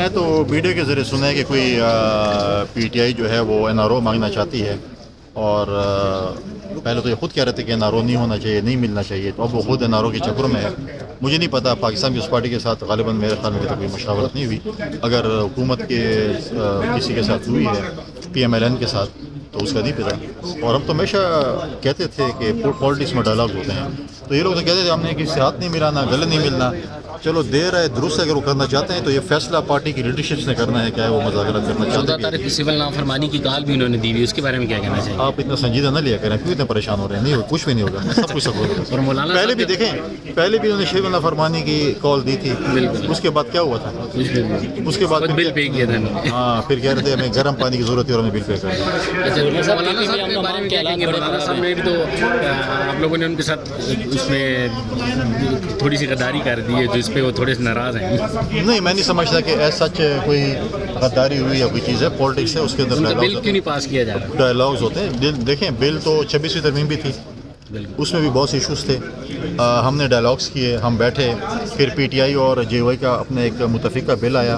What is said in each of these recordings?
میں تو میڈیا کے ذریعے سنا ہے کہ کوئی پی ٹی آئی جو ہے وہ این آر او مانگنا چاہتی ہے، اور پہلے تو یہ خود کہہ رہے تھے کہ این آر او نہیں ہونا چاہیے، نہیں ملنا چاہیے، تو اب وہ خود این آر او کے چکر میں ہے۔ مجھے نہیں پتا، پاکستان پیپلز پارٹی کے ساتھ غالباً میرے خیال میں ابھی تک کوئی مشاورت نہیں ہوئی۔ اگر حکومت کے کسی کے ساتھ ہوئی ہے، پی ایم ایل این کے ساتھ، تو اس کا نہیں پتا۔ اور ہم تو ہمیشہ کہتے تھے کہ پالیٹکس میں ڈائلاگ ہوتے ہیں، تو یہ لوگ تو کہتے تھے ہم نے کسی سے ہاتھ نہیں ملانا، گلے نہیں ملنا۔ چلو دیر ہے درست ہے، اگر وہ کرنا چاہتے ہیں تو یہ فیصلہ پارٹی کی لیڈرشپ نے کرنا ہے، کیا ہے وہ مذاکرات کرنا چاہتے ہیں۔ سول نافرمانی کی کال بھی انہوں نے دی ہوئی، اس کے بارے میں کیا کہنا چاہیے؟ آپ اتنا سنجیدہ نہ لیا کریں، کیوں اتنے پریشان ہو رہے ہیں؟ نہیں کچھ بھی نہیں ہوگا، سب کچھ اور مولانا پہلے بھی دیکھیں، پہلے بھی انہوں نے شیخ نافرمانی کی کال دی تھی، اس کے بعد کیا ہوا تھا؟ اس کے بعد بل پے کیا تھا۔ ہاں، پھر کہہ رہے تھے ہمیں گرم پانی کی ضرورت ہے اور ہمیں بل پے کرنا۔ مولانا صاحب نے بھی تو آپ لوگوں نے ان کے ساتھ اس میں تھوڑی سی غداری کر دی ہے، جس پہ وہ تھوڑے سے ناراض ہیں۔ نہیں، میں نہیں سمجھتا کہ ایسا سچ کوئی غداری ہوئی یا کوئی چیز ہے، پالیٹکس ہے، اس کے اندر بل کیوں نہیں پاس کیا جا رہا؟ ڈائلاگز ہوتے ہیں۔ دیکھیں، بل تو 26ویں ترمیم بھی تھی، اس میں بھی بہت سے ایشوز تھے، ہم نے ڈائلاگس کیے، ہم بیٹھے، پھر پی ٹی آئی اور جے او آئی کا اپنے ایک متفقہ بل آیا،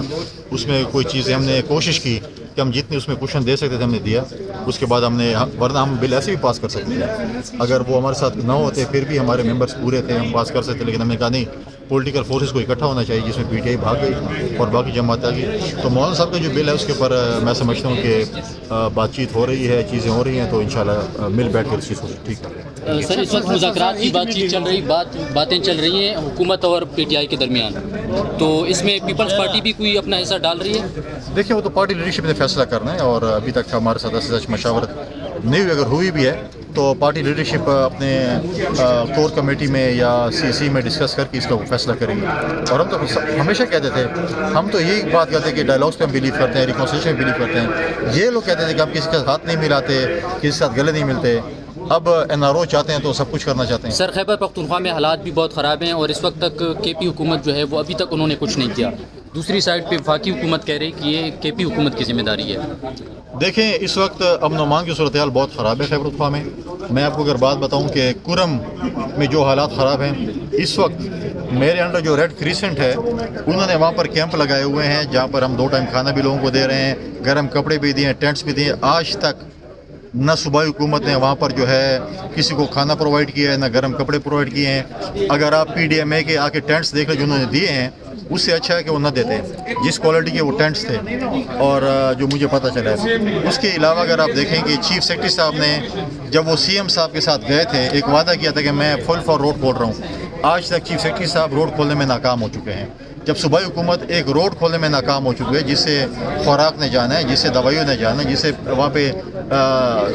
اس میں کوئی چیزیں ہم نے کوشش کی کہ ہم جتنے اس میں کوشچن دے سکتے تھے ہم نے دیا، اس کے بعد ہم نے، ورنہ ہم بل ایسے بھی پاس کر سکتے تھے، اگر وہ ہمارے ساتھ نہ ہوتے پھر بھی ہمارے ممبرس پورے تھے، ہم پاس کر سکتے، لیکن ہم نے کہا نہیں، پولیٹیکل فورسز کو اکٹھا ہونا چاہیے، جس میں پی ٹی آئی بھاگ گئی اور باقی جماعت آ گئی۔ تو مولانا صاحب کا جو بل ہے اس کے اوپر میں سمجھتا ہوں کہ بات چیت ہو رہی ہے، چیزیں ہو رہی ہیں، تو انشاءاللہ مل بیٹھ کر اس چیز کو ٹھیک ہے۔ سر، اس وقت مذاکرات کی بات چیت چل رہی، باتیں چل رہی ہیں حکومت اور پی ٹی آئی کے درمیان، تو اس میں پیپلز پارٹی بھی کوئی اپنا حصہ ڈال رہی ہے؟ دیکھیں، وہ تو پارٹی لیڈرشپ نے فیصلہ کرنا ہے، اور ابھی تک ہمارے ساتھ ایسے سچ مشاورت نہیں ہوئی، اگر ہوئی بھی ہے تو پارٹی لیڈرشپ اپنے کور کمیٹی میں یا سی میں ڈسکس کر کے اس کا فیصلہ کریں گے۔ اور ہم تو ہمیشہ کہتے تھے، ہم تو یہی بات کرتے ہیں کہ ڈائلاگس پہ ہم بلیو کرتے ہیں، ریکنسیلیشن میں بلیو کرتے ہیں۔ یہ لوگ کہتے تھے کہ ہم کسی کے ہاتھ نہیں ملاتے، کسی کے ساتھ گلے نہیں ملتے، اب این آر او چاہتے ہیں تو سب کچھ کرنا چاہتے ہیں۔ سر، خیبر پختونخوا میں حالات بھی بہت خراب ہیں، اور اس وقت تک کے پی حکومت جو ہے وہ ابھی تک انہوں نے کچھ نہیں کیا، دوسری سائڈ پہ وفاقی حکومت کہہ رہی کہ یہ کے پی حکومت کی ذمہ داری ہے۔ دیکھیں، اس وقت امن و امان کی صورتحال بہت خراب ہے خیبر پختونخوا میں۔ میں آپ کو اگر بات بتاؤں کہ کرم میں جو حالات خراب ہیں، اس وقت میرے انڈر جو ریڈ کریسنٹ ہے، انہوں نے وہاں پر کیمپ لگائے ہوئے ہیں، جہاں پر ہم 2 ٹائم کھانا بھی لوگوں کو دے رہے ہیں، گرم کپڑے بھی دیے، ٹینٹس بھی دیے۔ آج تک نہ صوبائی حکومت نے وہاں پر جو ہے کسی کو کھانا پرووائڈ کیا ہے، نہ گرم کپڑے پرووائڈ کیے ہیں۔ اگر آپ پی ڈی ایم اے کے آ کے ٹینٹس دیکھ لیں جو انہوں نے دیے ہیں، اس سے اچھا ہے کہ وہ نہ دیتے جس کوالٹی کے وہ ٹینٹس تھے، اور جو مجھے پتہ چلا ہے۔ اس کے علاوہ اگر آپ دیکھیں کہ چیف سیکرٹری صاحب نے جب وہ سی ایم صاحب کے ساتھ گئے تھے، ایک وعدہ کیا تھا کہ میں فل فار روڈ کھول رہا ہوں۔ آج تک چیف سیکرٹری صاحب روڈ کھولنے میں ناکام ہو چکے ہیں۔ جب صوبائی حکومت ایک روڈ کھولنے میں ناکام ہو چکی ہے، جس سے خوراک نے جانا ہے، جس سے دوائیوں نے جانا ہے، جس سے وہاں پہ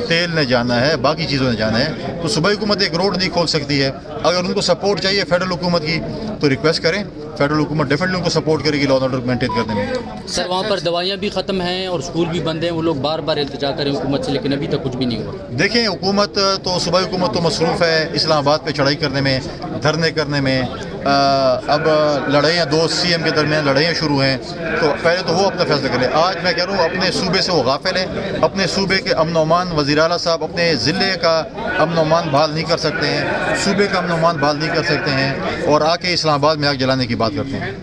تیل نے جانا ہے، باقی چیزوں نے جانا ہے، تو صوبائی حکومت ایک روڈ نہیں کھول سکتی ہے۔ اگر ان کو سپورٹ چاہیے فیڈرل حکومت کی تو ریکویسٹ کریں، فیڈرل حکومت ڈیفینیٹلی ان کو سپورٹ کرے گی لا اینڈ آرڈر مینٹین کرنے میں۔ سر، وہاں پر دوائیاں بھی ختم ہیں اور اسکول بھی بند ہیں، وہ لوگ بار بار التجا کریں حکومت سے، لیکن ابھی تک کچھ بھی نہیں ہوا۔ دیکھیں، حکومت تو صوبائی حکومت تو مصروف ہے اسلام آباد پہ چڑھائی کرنے میں، دھرنے کرنے میں۔ اب لڑائیاں 2 سی ایم کے درمیان لڑائیاں شروع ہیں، تو پہلے تو وہ اپنا فیصلہ کریں۔ آج میں کہہ رہا ہوں اپنے صوبے سے وہ غافل ہیں، اپنے صوبے کے امن و امان، وزیر اعلیٰ صاحب اپنے ضلع کا امن و امان بحال نہیں کر سکتے ہیں، صوبے کا امن و امان بحال نہیں کر سکتے ہیں، اور آ کے اسلام آباد میں آگ جلانے کی بات کرتے ہیں۔